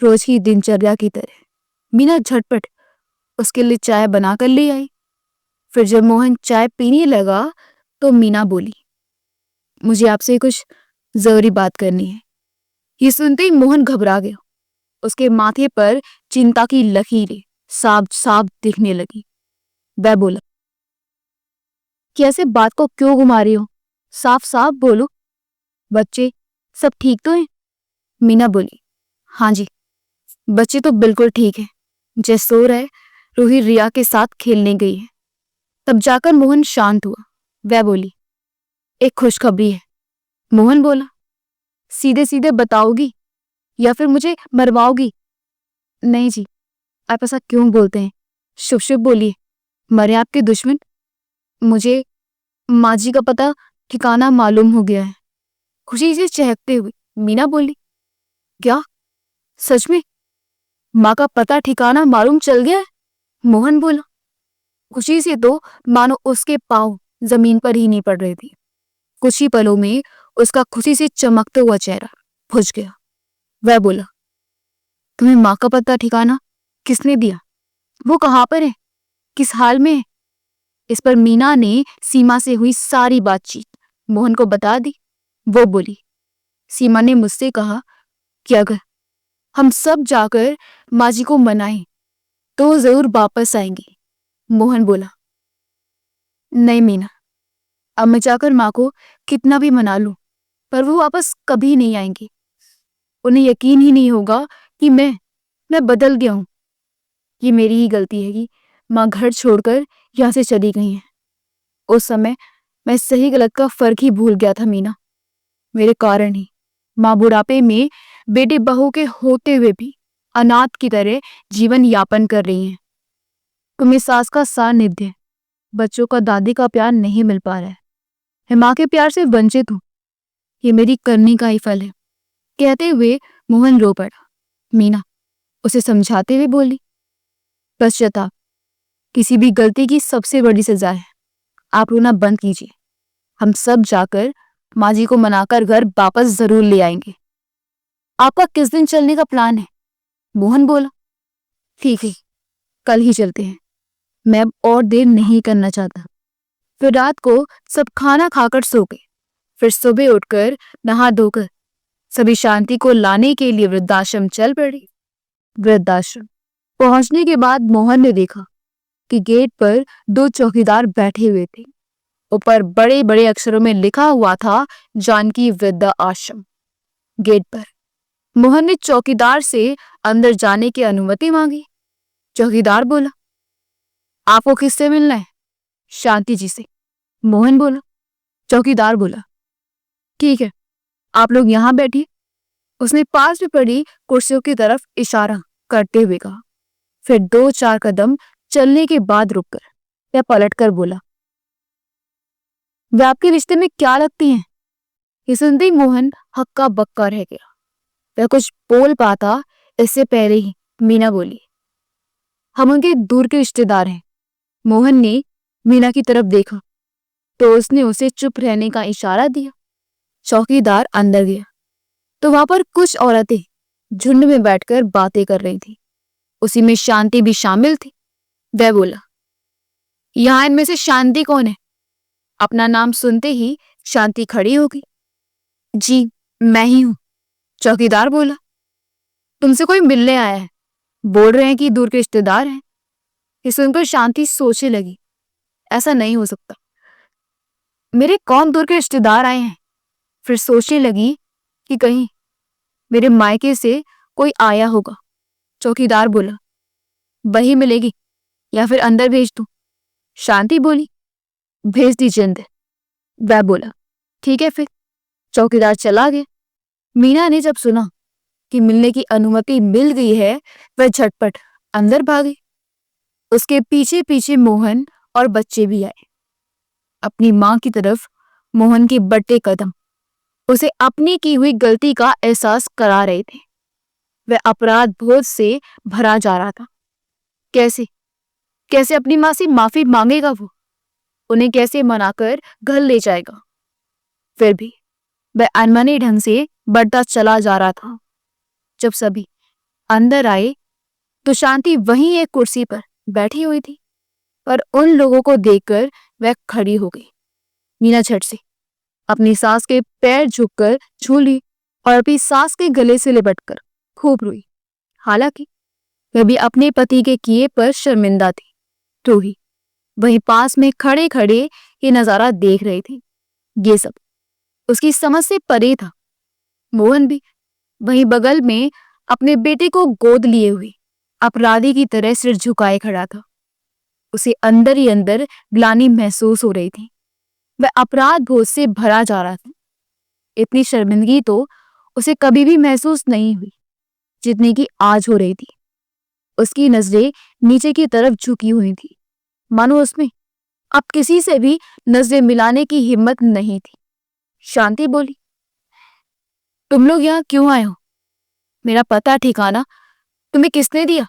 रोज की दिनचर्या की तरह मीना झटपट उसके लिए चाय बनाकर ले आई। फिर जब मोहन चाय पीने लगा तो मीना बोली, मुझे आपसे कुछ जरूरी बात करनी है। ये सुनते ही मोहन घबरा गया। उसके माथे पर चिंता की लकीरें साफ साफ दिखने लगी। वह बोला, कैसे बात को क्यों घुमा रही हो? साफ साफ बोलो। बच्चे सब ठीक तो हैं? मीना बोली, हाँ जी, बच्चे तो बिल्कुल ठीक है। जय सो रहे, रूही रिया के साथ खेलने गई है। तब जाकर मोहन शांत हुआ। वह बोली, एक खुशखबरी है। मोहन बोला, सीधे सीधे बताओगी या फिर मुझे मरवाओगी? नहीं जी, आप ऐसा क्यों बोलते हैं? शुभ शुभ बोलिए, मरे आपके दुश्मन। मुझे माँ जी का पता ठिकाना मालूम हो गया है। खुशी से चहकते हुए मीना बोली, क्या सच में माँ का पता ठिकाना मालूम चल गया है? मोहन बोला। खुशी से तो मानो उसके पांव जमीन पर ही नहीं पड़ रहे थे। कुछ ही पलों में उसका खुशी से चमकता हुआ चेहरा भुज गया। वह बोला, तुम्हें माँ का पता ठिकाना किसने दिया? वो कहाँ पर है? किस हाल में है? इस पर मीना ने सीमा से हुई सारी बातचीत मोहन को बता दी। वो बोली, सीमा ने मुझसे कहा कि अगर हम सब जाकर माँ जी को मनाएं तो वो जरूर वापस आएंगी। मोहन बोला, नहीं मीना, अब मैं जाकर माँ को कितना भी मना लूं, पर वो वापस कभी नहीं आएंगी। उन्हें यकीन ही नहीं होगा कि मैं बदल गया हूं। ये मेरी ही गलती है कि माँ घर छोड़कर यहाँ से चली गई हैं। उस समय मैं सही गलत का फर्क ही भूल गया था मीना। मेरे कारण ही माँ बुढ़ापे में बेटे बहू के होते हुए भी अनाथ की तरह जीवन यापन कर रही हैं। तुम्हें सास का सानिध्य, बच्चों का दादी का प्यार नहीं मिल पा रहा है। मैं माँ के प्यार से वंचित हूँ। ये मेरी करनी का ही फल है। कहते हुए मोहन रो पड़ा। मीना उसे समझाते हुए बोली, पश्चाताप किसी भी गलती की सबसे बड़ी सजा है। आप रोना बंद कीजिए। हम सब जाकर माँ जी को मनाकर घर वापस जरूर ले आएंगे। आपका किस दिन चलने का प्लान है? मोहन बोला, ठीक है, कल ही चलते हैं। मैं अब और देर नहीं करना चाहता। फिर रात को सब खाना खाकर सो गए। फिर सुबह उठकर नहा धोकर सभी शांति को लाने के लिए वृद्धाश्रम चल पड़े। वृद्धाश्रम पहुंचने के बाद मोहन ने देखा कि गेट पर दो चौकीदार बैठे हुए थे। ऊपर बड़े बड़े अक्षरों में लिखा हुआ था, जानकी वृद्धा आश्रम। गेट पर मोहन ने चौकीदार से अंदर जाने की अनुमति मांगी। चौकीदार बोला, आपको किससे मिलना है? शांति जी से। मोहन बोला। चौकीदार बोला, ठीक है, आप लोग यहां बैठिए। उसने पास में पड़ी कुर्सियों की तरफ इशारा करते हुए कहा। फिर 2-4 कदम चलने के बाद रुककर वह पलटकर बोला, वे आपके रिश्ते में क्या लगती हैं? ये सुनते ही मोहन हक्का बक्का रह गया। वह कुछ बोल पाता इससे पहले ही मीना बोली, हम उनके दूर के रिश्तेदार हैं। मोहन ने मीना की तरफ देखा। तो उसने उसे चुप रहने का इशारा दिया। चौकीदार अंदर गया तो वहां पर कुछ औरतें झुंड में बैठकर बातें कर रही थी। उसी में शांति भी शामिल थी। वह बोला, यहाँ इनमें से शांति कौन है? अपना नाम सुनते ही शांति खड़ी हो गई। जी, मैं ही हूं। चौकीदार बोला, तुमसे कोई मिलने आया है, बोल रहे हैं कि दूर के रिश्तेदार हैं। ये सुनकर शांति सोचने लगी, ऐसा नहीं हो सकता, मेरे कौन दूर के रिश्तेदार आए हैं। फिर सोचने लगी कि कहीं मेरे मायके से कोई आया होगा। चौकीदार बोला, वही मिलेगी या फिर अंदर भेज दूं? शांति बोली, भेज दीजिए अंदर। वह बोला, ठीक है फिर। चौकीदार चला गया। मीना ने जब सुना कि मिलने की अनुमति मिल गई है, वह झटपट अंदर भागी। उसके पीछे पीछे मोहन और बच्चे भी आए। अपनी मां की तरफ मोहन के बढ़ते कदम उसे अपनी की हुई गलती का एहसास करा रहे थे। वह अपराध बोध से भरा जा रहा था। कैसे कैसे अपनी मां से माफी मांगेगा वो? उन्हें कैसे मनाकर घर ले जाएगा? फिर भी वह अनमने ढंग से बढ़ता चला जा रहा था। जब सभी अंदर आए तो शांति वहीं एक कुर्सी पर बैठी हुई थी, पर उन लोगों को देखकर वह खड़ी हो गई। मीना झट से अपनी सास के पैर झुककर छू ली और अपनी सास के गले से लिपटकर खूब रोई। हालांकि वह भी अपने पति के किए पर शर्मिंदा थी। रोही वहीं पास में खड़े खड़े ये नजारा देख रहे थे। ये सब उसकी समझ से परे था। मोहन भी वहीं बगल में अपने बेटे को गोद लिए हुए अपराधी की तरह सिर झुकाए खड़ा था। उसे अंदर ही अंदर ग्लानि महसूस हो रही थी। वह अपराध बोध से भरा जा रहा था। इतनी शर्मिंदगी तो उसे कभी भी महसूस नहीं हुई जितनी कि आज हो रही थी। उसकी नजरें नीचे की तरफ झुकी हुई थी, मानो उसमें अब किसी से भी नजरें मिलाने की हिम्मत नहीं थी। शांति बोली, तुम लोग यहाँ क्यों आए हो? मेरा पता ठिकाना तुम्हें किसने दिया?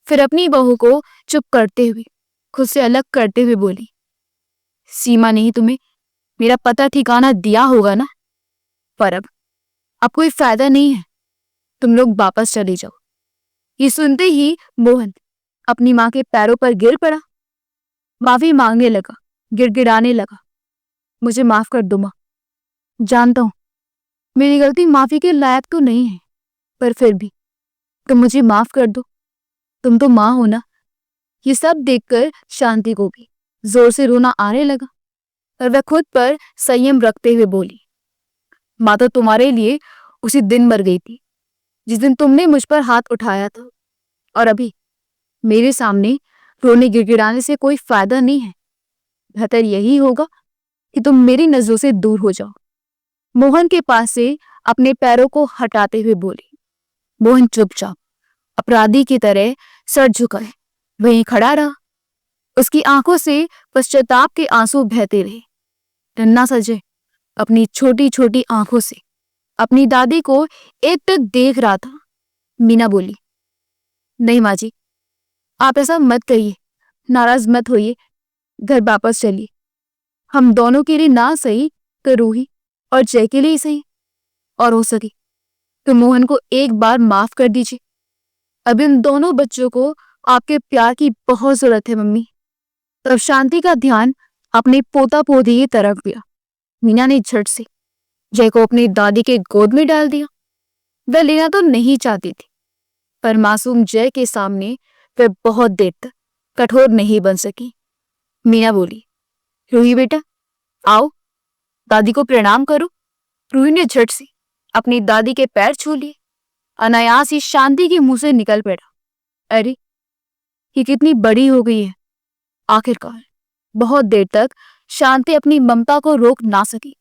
फिर अपनी बहू को चुप करते हुए खुद से अलग करते हुए बोली, सीमा ने ही तुम्हें मेरा पता ठिकाना दिया होगा ना? पर अब कोई फायदा नहीं है, तुम लोग वापस चले जाओ। ये सुनते ही मोहन अपनी मां के पैरों पर गिर पड़ा, माफी मांगने लगा, गिड़गिड़ाने लगा, मुझे माफ कर दो मां। जानता हूं मेरी गलती माफी के लायक तो नहीं है, पर फिर भी तुम मुझे माफ कर दो, तुम तो मां हो ना। ये सब देखकर शांति को भी जोर से रोना आने लगा, पर वह खुद पर संयम रखते हुए बोली, मां तो तुम्हारे लिए उसी दिन मर गई थी जिस दिन तुमने मुझ पर हाथ उठाया था, और अभी मेरे सामने रोने गिड़गिड़ाने से कोई फायदा नहीं है। बेहतर यही होगा कि तुम मेरी नजरों से दूर हो जाओ। मोहन के पास से अपने पैरों को हटाते हुए बोली। मोहन चुपचाप अपराधी की तरह सर झुकाए वहीं खड़ा रहा। उसकी आंखों से पश्चाताप के आंसू बहते रहे। नन्हा सजय अपनी छोटी छोटी आंखों से अपनी दादी को एकटक देख रहा था। मीना बोली, नहीं माँ जी, आप ऐसा मत कहिए, नाराज मत होइए, घर वापस चलिए। हम दोनों के लिए ना सही तो रूही और जय के लिए ही सही, और हो सके तो मोहन को एक बार माफ कर दीजिए। अब इन दोनों बच्चों को आपके प्यार की बहुत जरूरत है मम्मी। तब शांति का ध्यान अपने पोता पोती की तरफ गया। मीना ने झट से जय को अपनी दादी के गोद में डाल दिया। वह लेना तो नहीं चाहती थी, पर मासूम जय के सामने वह बहुत देर तक कठोर नहीं बन सकी। मीना बोली, रूही बेटा आओ, दादी को प्रणाम करो। रूही ने झट से अपनी दादी के पैर छू लिए। अनायास ही शांति के मुंह से निकल पड़ा, अरे ये कितनी बड़ी हो गई है। आखिरकार बहुत देर तक शांति अपनी ममता को रोक ना सकी।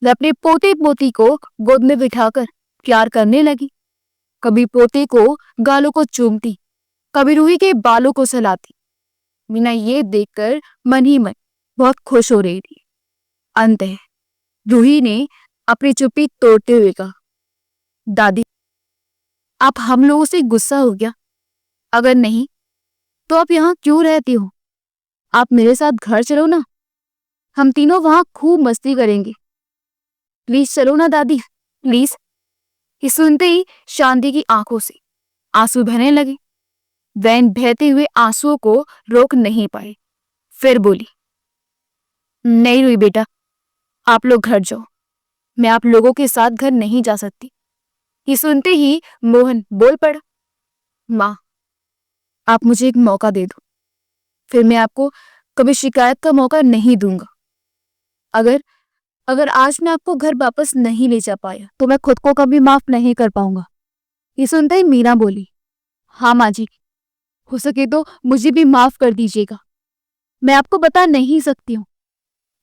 वह अपने पोते पोती को गोद में बिठाकर प्यार करने लगी। कभी पोते को गालों को चूमती, कभी रूही के बालों को सहलाती। मीना ये देखकर मन ही मन बहुत खुश हो रही थी। अंततः रूही ने अपनी चुप्पी तोड़ते हुए कहा, दादी आप हम लोगों से गुस्सा हो गया? अगर नहीं तो आप यहाँ क्यों रहती हो? आप मेरे साथ घर चलो ना। हम तीनों वहां खूब मस्ती करेंगे। प्लीज चलो ना दादी, प्लीज। ये सुनते ही शांति की आंखों से आंसू बहने लगे। वैन बहते हुए आंसुओं को रोक नहीं पाए। फिर बोली, नहीं रुई बेटा, आप लोग घर जाओ, मैं आप लोगों के साथ घर नहीं जा सकती। ये सुनते ही मोहन बोल पड़ा, माँ, आप मुझे एक मौका दे दो, फिर मैं आपको कभी शिकायत का मौका नहीं दूंगा। अगर अगर आज मैं आपको घर वापस नहीं ले जा पाया तो मैं खुद को कभी माफ नहीं कर पाऊंगा। ये सुनते ही मीना बोली, हाँ माँ जी, हो सके तो मुझे भी माफ कर दीजिएगा। मैं आपको बता नहीं सकती हूँ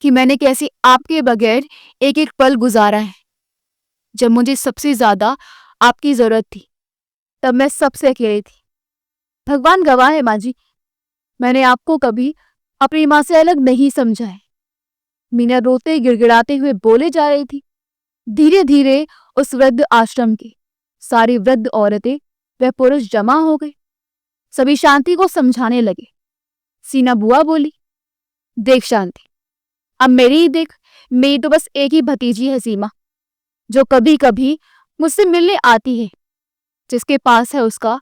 कि मैंने कैसे आपके बगैर एक एक पल गुजारा है। जब मुझे सबसे ज्यादा आपकी जरूरत थी तब मैं सबसे अकेली थी। भगवान गवाह है माँ जी, मैंने आपको कभी अपनी माँ से अलग नहीं समझा है। मीना रोते गिड़गिड़ाते हुए बोले जा रही थी। धीरे धीरे उस वृद्ध आश्रम की सारी वृद्ध औरतें व पुरुष जमा हो गए। सभी शांति को समझाने लगे। सीना बुआ बोली, देख शांति, अब मेरी ही देख, मेरी तो बस एक ही भतीजी है सीमा, जो कभी कभी मुझसे मिलने आती है। जिसके पास है उसका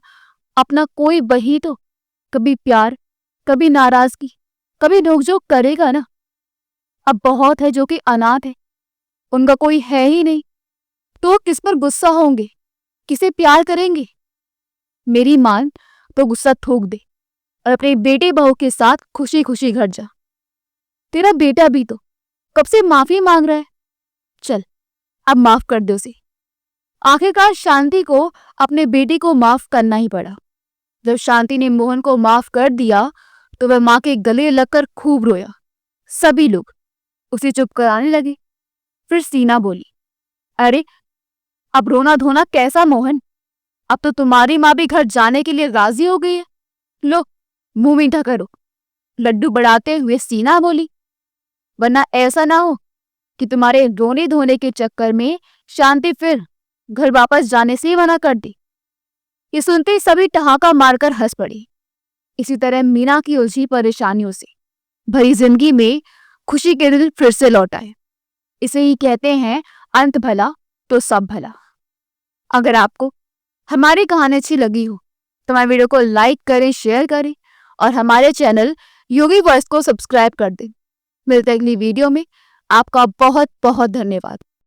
अपना कोई वही तो कभी प्यार, कभी नाराजगी, कभी नोकझोंक करेगा ना। अब बहुत है जो कि अनाथ है, उनका कोई है ही नहीं, तो किस पर गुस्सा होंगे, किसे प्यार करेंगे। मेरी मान तो गुस्सा थूक दे और अपने बेटे बहू के साथ खुशी खुशी घर जा। तेरा बेटा भी तो कब से माफी मांग रहा है, चल अब माफ कर दे उसे। आखिरकार शांति को अपने बेटे को माफ करना ही पड़ा। जब शांति ने मोहन को माफ कर दिया तो वह मां के गले लगकर खूब रोया। सभी लोग उसे चुप कराने लगे। फिर सीना बोली, अरे अब रोना धोना कैसा मोहन, अब तो तुम्हारी माँ भी घर जाने के लिए राजी हो गई है। लो मुंह मीठा करो। लड्डू बढ़ाते हुए सीना बोली, वरना ऐसा ना हो कि तुम्हारे रोने धोने के चक्कर में शांति फिर घर वापस जाने से ही मना कर दी। ये सुनते ही सभी ठहाका मारकर हंस पड़ी। इसी तरह मीना की उलझी परेशानियों से भरी जिंदगी में खुशी के दिन फिर से लौट आए। इसे ही कहते हैं अंत भला तो सब भला। अगर आपको हमारी कहानी अच्छी लगी हो तो हमारे वीडियो को लाइक करें, शेयर करें और हमारे चैनल योगी वॉइस को सब्सक्राइब कर दें। मिलते हैं अगली वीडियो में। आपका बहुत बहुत धन्यवाद।